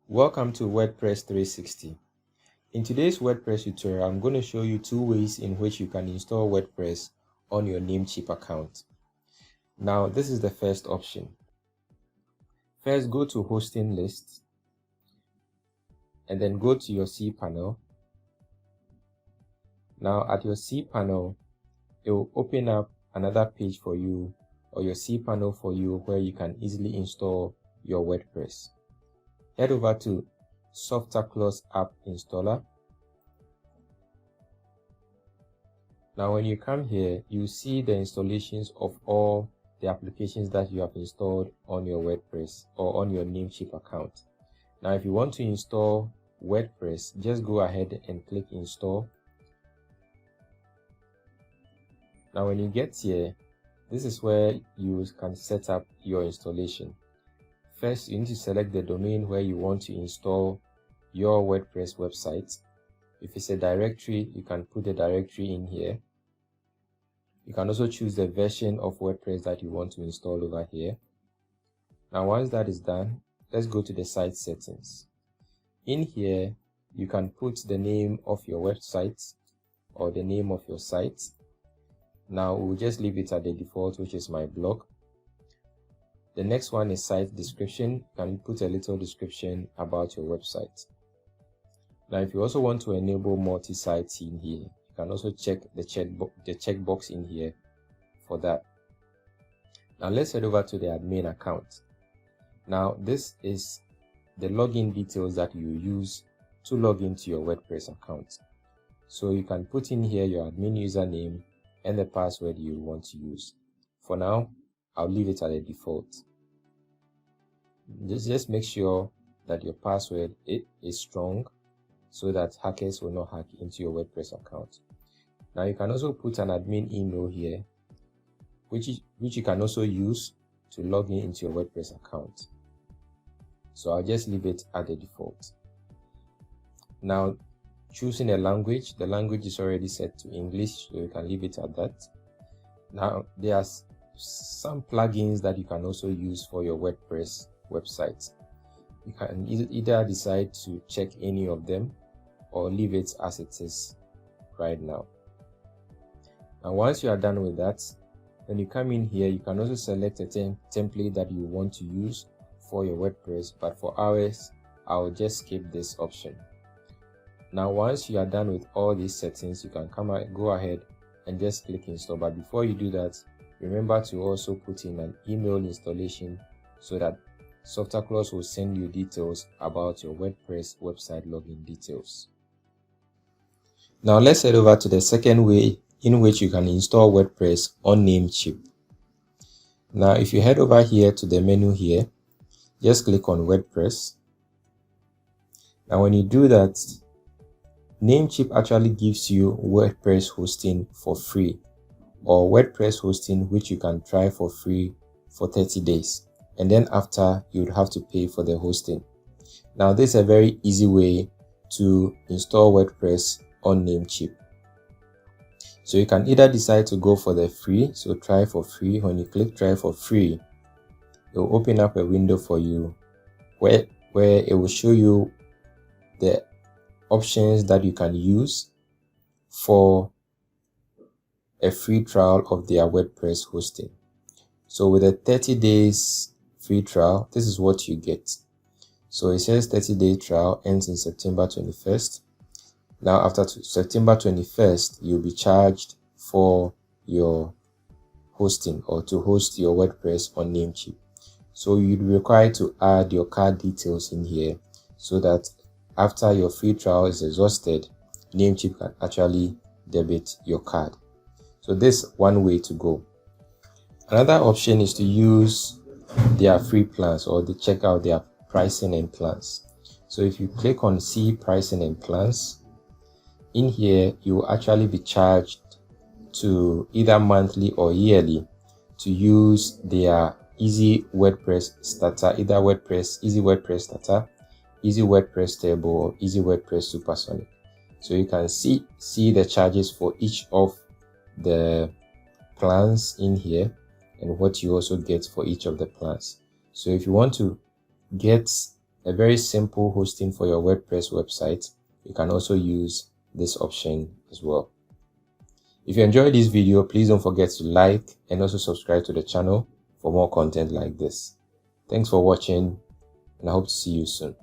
Welcome to WordPress 360. In today's WordPress tutorial, I'm going to show you two ways in which you can install WordPress on your NameCheap account. Now, this is the first option. First, go to Hosting List and then go to your cPanel. Now, at your cPanel, it will open up another page for you or your cPanel for you where you can easily install your WordPress. Head over to SoftwareClause App Installer. Now when you come here, you see the installations of all the applications that you have installed on your WordPress or on your NameCheap account. Now if you want to install WordPress, just go ahead and click Install. Now when you get here, this is where you can set up your installation. First, you need to select the domain where you want to install your WordPress website. If it's a directory, you can put the directory in here. You can also choose the version of WordPress that you want to install over here. Now, once that is done, let's go to the site settings. In here, you can put the name of your website or the name of your site. Now, we'll just leave it at the default, which is my blog. The next one is site description. You can put a little description about your website. Now, if you also want to enable multi-site in here, you can also check the checkbox in here for that. Now, let's head over to the admin account. Now, this is the login details that you use to log into your WordPress account. So you can put in here your admin username and the password you want to use. For now, I'll leave it at a default. Just make sure that your password is strong so that hackers will not hack into your WordPress account. Now you can also put an admin email here, which you can also use to log in into your WordPress account. So I'll just leave it at the default. Now, choosing a language, the language is already set to English, so you can leave it at that. Now, there's some plugins that you can also use for your WordPress website. You can either decide to check any of them or leave it as it is right now. And once you are done with that, when you come in here, you can also select a template that you want to use for your WordPress, but for ours, I'll just skip this option. Now, once you are done with all these settings, you can go ahead and just click install. But before you do that, remember to also put in an email installation so that SoftwareClause will send you details about your WordPress website login details. Now let's head over to the second way in which you can install WordPress on NameCheap. Now if you head over here to the menu here, just click on WordPress. Now when you do that, NameCheap actually gives you WordPress hosting for free, or WordPress hosting which you can try for free for 30 days. And then after, you would have to pay for the hosting. Now, this is a very easy way to install WordPress on NameCheap. So you can either decide to go for the free, so try for free. When you click try for free, it will open up a window for you where it will show you the options that you can use for a free trial of their WordPress hosting. So with a 30 days free trial, this is what you get. So it says 30-day trial ends in September 21st. Now after September 21st, you'll be charged for your hosting or to host your WordPress on NameCheap. So you'd be required to add your card details in here so that after your free trial is exhausted, NameCheap can actually debit your card. So this is one way to go. Another option is to use their free plans or to check out their pricing and plans. So if you click on see pricing and plans, in here you will actually be charged to either monthly or yearly to use their Easy WordPress Starter, either Easy WordPress Starter, Easy WordPress Turbo, or Easy WordPress Supersonic. So you can see the charges for each of the plans in here and what you also get for each of the plans. So if you want to get a very simple hosting for your WordPress website, you can also use this option as well. If you enjoyed this video, please don't forget to like and also subscribe to the channel for more content like this. Thanks for watching, and I hope to see you soon.